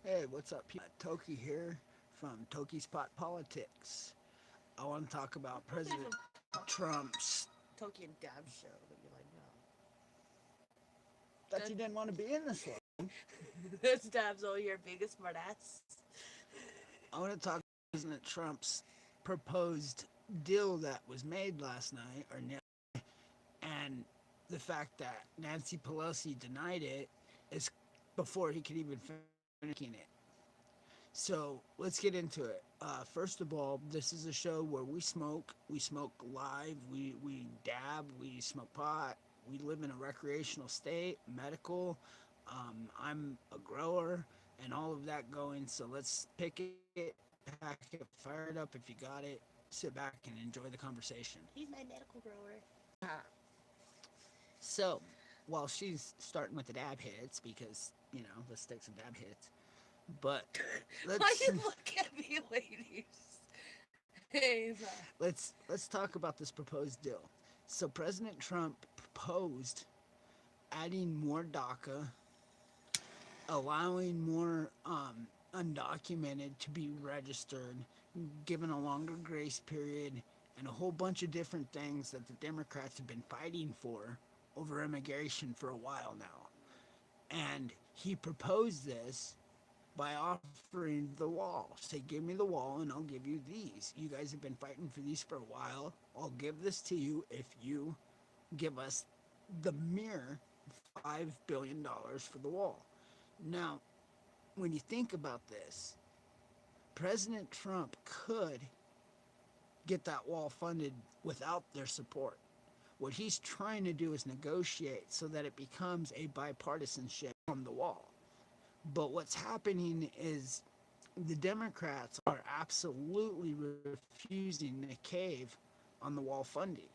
Hey, what's up, people? Toki here from Tokeys Pot Politics. I want to talk about President Trump's. Tokyo and Dab show that you like now. That you didn't want to be in this one. That's Dab's all your biggest smartass. I want to talk about President Trump's proposed deal that was made last night, and the fact that Nancy Pelosi denied it is before he could even finish it. So let's get into it. First of all, this is a show where we smoke live, we dab, we smoke pot, we live in a recreational state, medical. I'm a grower and all of that going. So let's pick it, pack it, fire it up if you got it, sit back and enjoy the conversation. He's my medical grower. So while she's starting with the dab hits, because, let's take some dab hits. But let's Why you look at me, ladies? Hey, let's talk about this proposed deal. So President Trump proposed adding more DACA, allowing more undocumented to be registered, given a longer grace period, and a whole bunch of different things that the Democrats have been fighting for over immigration for a while now. And he proposed this by offering the wall. Say, give me the wall and I'll give you these. You guys have been fighting for these for a while. I'll give this to you if you give us the mere $5 billion for the wall. Now, when you think about this, President Trump could get that wall funded without their support. What he's trying to do is negotiate so that it becomes a bipartisanship on the wall. But what's happening is the Democrats are absolutely refusing to cave on the wall funding.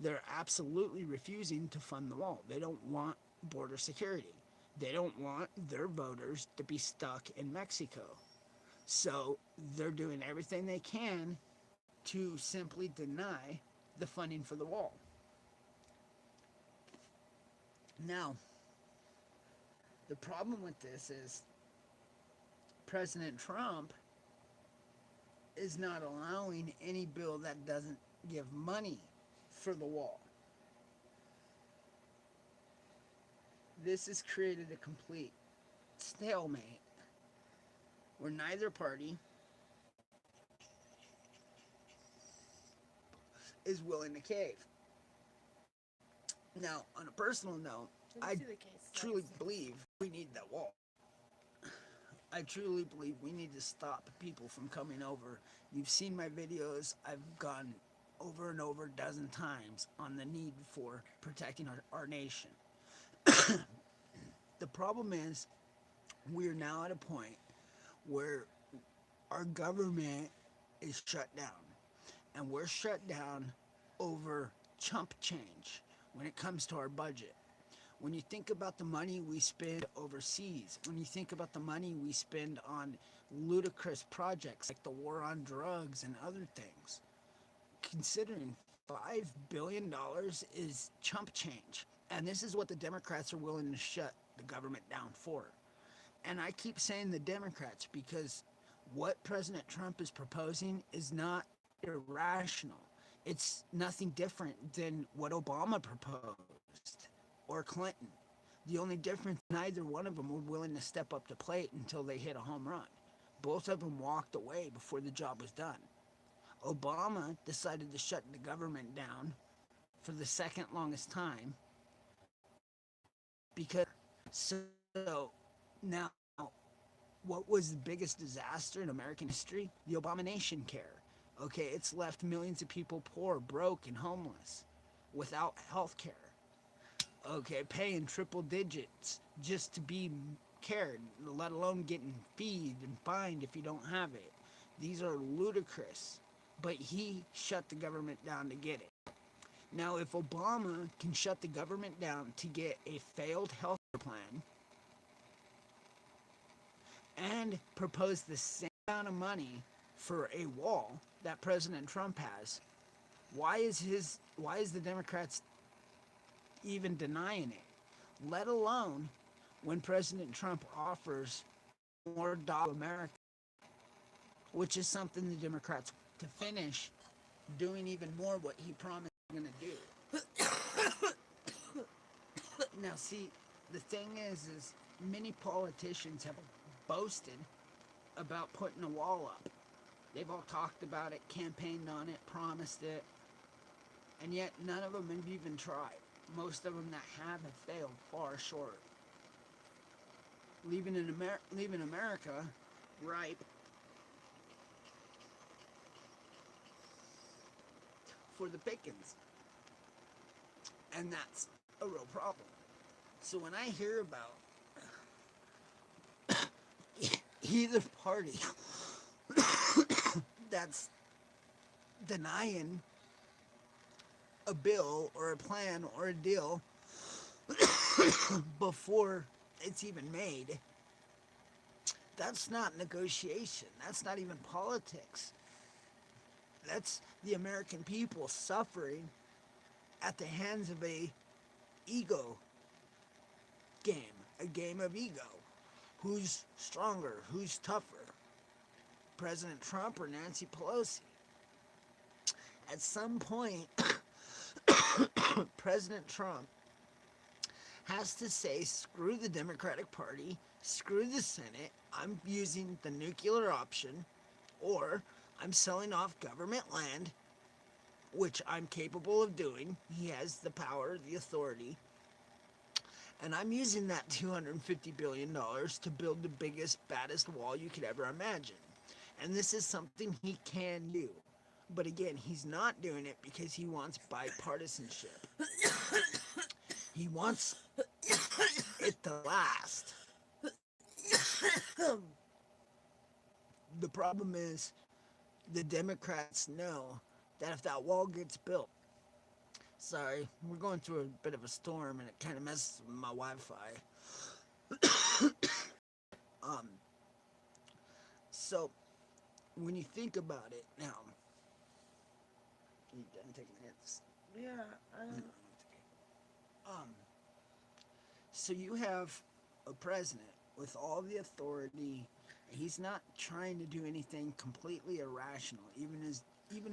They're absolutely refusing to fund the wall. They don't want border security. They don't want their voters to be stuck in Mexico. So they're doing everything they can to simply deny the funding for the wall. Now, the problem with this is President Trump is not allowing any bill that doesn't give money for the wall. This has created a complete stalemate where neither party is willing to cave. Now, on a personal note, I truly believe we need that wall. I truly believe we need to stop people from coming over. You've seen my videos. I've gone over and over a dozen times on the need for protecting our nation. The problem is we're now at a point where our government is shut down. And we're shut down over chump change when it comes to our budget. When you think about the money we spend overseas, when you think about the money we spend on ludicrous projects like the war on drugs and other things, considering $5 billion is chump change. And this is what the Democrats are willing to shut the government down for. And I keep saying the Democrats because what President Trump is proposing is not irrational. It's nothing different than what Obama proposed or Clinton. The only difference, neither one of them were willing to step up to plate until they hit a home run. Both of them walked away before the job was done. Obama decided to shut the government down for the second longest time because so now what was the biggest disaster in American history? The abomination care. Okay, it's left millions of people poor, broke, and homeless without health care. Okay, paying triple digits just to be cared, let alone getting feed and fined if you don't have it. These are ludicrous, but he shut the government down to get it. Now, if Obama can shut the government down to get a failed health plan and propose the same amount of money for a wall that President Trump has, why is the Democrats even denying it? Let alone when President Trump offers more dollars to America, which is something the Democrats to finish doing even more what he promised he was going to do. Now, see, the thing is many politicians have boasted about putting a wall up. They've all talked about it, campaigned on it, promised it, and yet none of them have even tried. Most of them that have failed far short, leaving America ripe for the pickings, and that's a real problem. So when I hear about either party that's denying a bill or a plan or a deal before it's even made, that's not negotiation. That's not even politics. That's the American people suffering at the hands of a ego game, a game of ego. Who's stronger? Who's tougher? President Trump or Nancy Pelosi? At some point, President Trump has to say, screw the Democratic Party, screw the Senate, I'm using the nuclear option, or I'm selling off government land, which I'm capable of doing. He has the power, the authority, and I'm using that $250 billion to build the biggest, baddest wall you could ever imagine. And this is something he can do. But again, he's not doing it because he wants bipartisanship. He wants it to last. The problem is the Democrats know that if that wall gets built, sorry, we're going through a bit of a storm and it kind of messes with my Wi-Fi. um, so when you think about it now, you done taking hits? Yeah. Um, so you have a president with all the authority. He's not trying to do anything completely irrational, even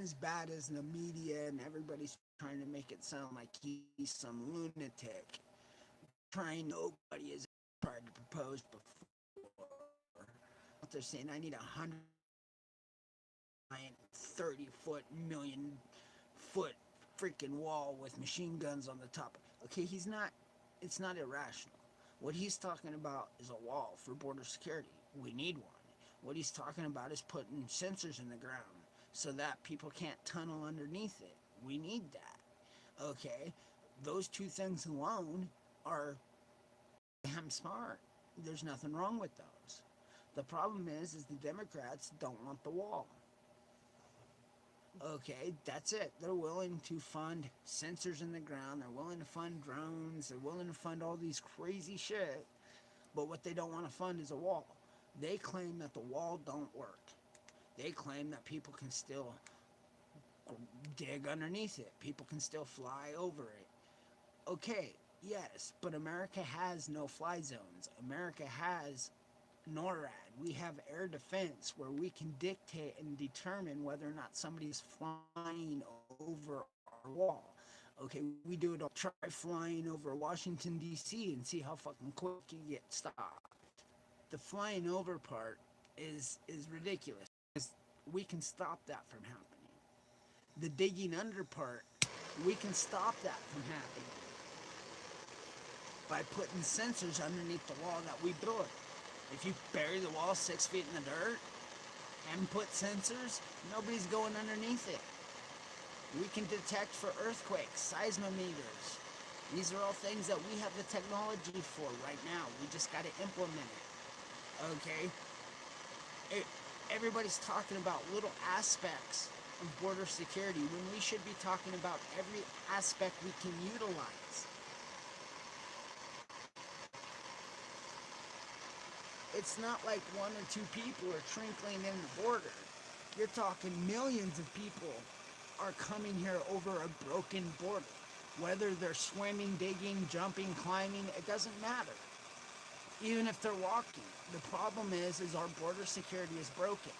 as bad as the media and everybody's trying to make it sound like he's some lunatic. Trying nobody has tried to propose before. They're saying I need 30-foot, million-foot freaking wall with machine guns on the top. Okay, he's not. It's not irrational. What he's talking about is a wall for border security. We need one. What he's talking about is putting sensors in the ground so that people can't tunnel underneath it. We need that. Okay, those two things alone are damn smart. There's nothing wrong with those. The problem is the Democrats don't want the wall. Okay, that's it. They're willing to fund sensors in the ground. They're willing to fund drones. They're willing to fund all these crazy shit. But what they don't want to fund is a wall. They claim that the wall don't work. They claim that people can still dig underneath it. People can still fly over it. Okay, yes, but America has no fly zones. America has NORAD. We have air defense where we can dictate and determine whether or not somebody's flying over our wall. Okay, we do it all. Try flying over Washington, D.C. and see how fucking quick you get stopped. The flying over part is ridiculous because we can stop that from happening. The digging under part, we can stop that from happening by putting sensors underneath the wall that we build. If you bury the wall 6 feet in the dirt and put sensors, nobody's going underneath it. We can detect for earthquakes, seismometers. These are all things that we have the technology for right now. We just got to implement it. Okay? Everybody's talking about little aspects of border security when we should be talking about every aspect we can utilize. It's not like one or two people are trickling in the border. You're talking millions of people are coming here over a broken border. Whether they're swimming, digging, jumping, climbing, it doesn't matter. even if they're walking. The problem is our border security is broken.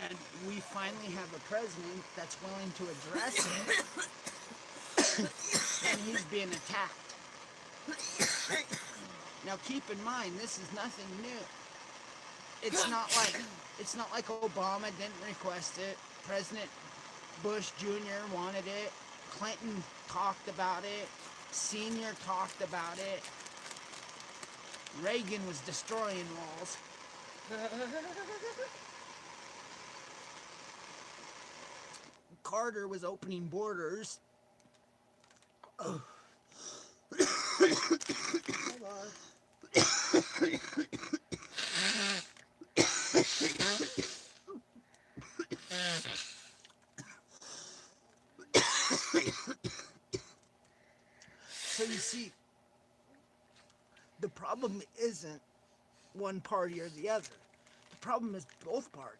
And we finally have a president that's willing to address it, and he's being attacked. Now keep in mind, this is nothing new. It's not like Obama didn't request it. President Bush Jr. wanted it. Clinton talked about it. Senior talked about it. Reagan was destroying walls. Carter was opening borders. Hold on. So you see, the problem isn't one party or the other. The problem is both parties.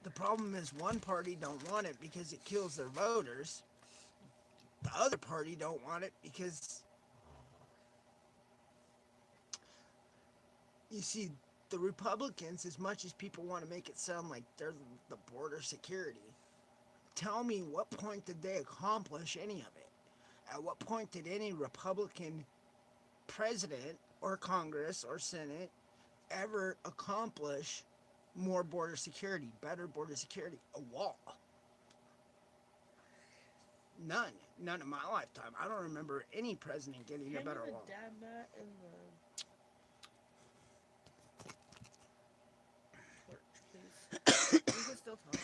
The problem is one party don't want it because it kills their voters. The other party don't want it because, you see, the Republicans, as much as people want to make it sound like they're the border security, tell me, what point did they accomplish any of it? At what point did any Republican president or Congress or Senate ever accomplish more border security, better border security? A wall. None. None in my lifetime. I don't remember any president getting a better wall. Dab that in the torch, please. You can still talk.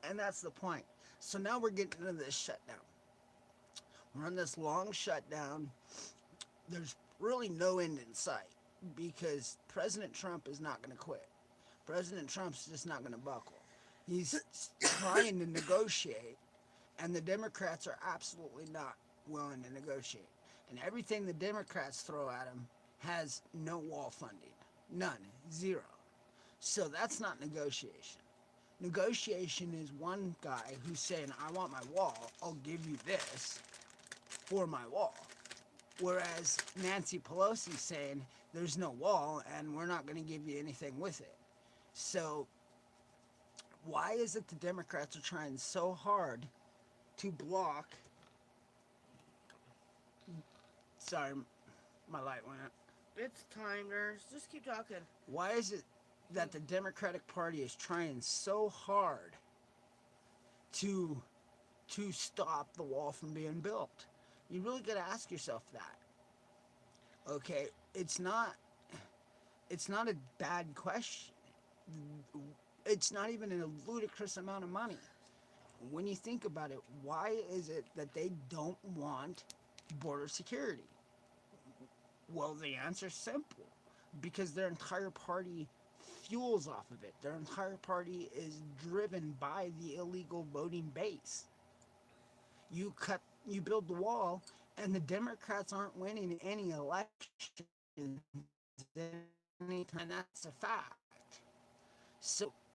And that's the point. So now we're getting into this shutdown. We're on this long shutdown. There's really no end in sight because President Trump is not going to quit. President Trump's just not going to buckle. He's trying to negotiate, and the Democrats are absolutely not willing to negotiate. And everything the Democrats throw at him has no wall funding. None. Zero. So that's not negotiation. Negotiation is one guy who's saying, I want my wall, I'll give you this for my wall. Whereas Nancy Pelosi's saying, there's no wall and we're not going to give you anything with it. So why is it the Democrats are trying so hard to block... Sorry, my light went out. It's time, nurse. Just keep talking. Why is it that the Democratic Party is trying so hard to stop the wall from being built? You really got to ask yourself that. Okay, it's not a bad question. It's not even a ludicrous amount of money. When you think about it, why is it that they don't want border security? Well, the answer's simple. Because their entire party fuels off of it. Their entire party is driven by the illegal voting base. You build the wall, and the Democrats aren't winning any elections anytime. That's a fact. So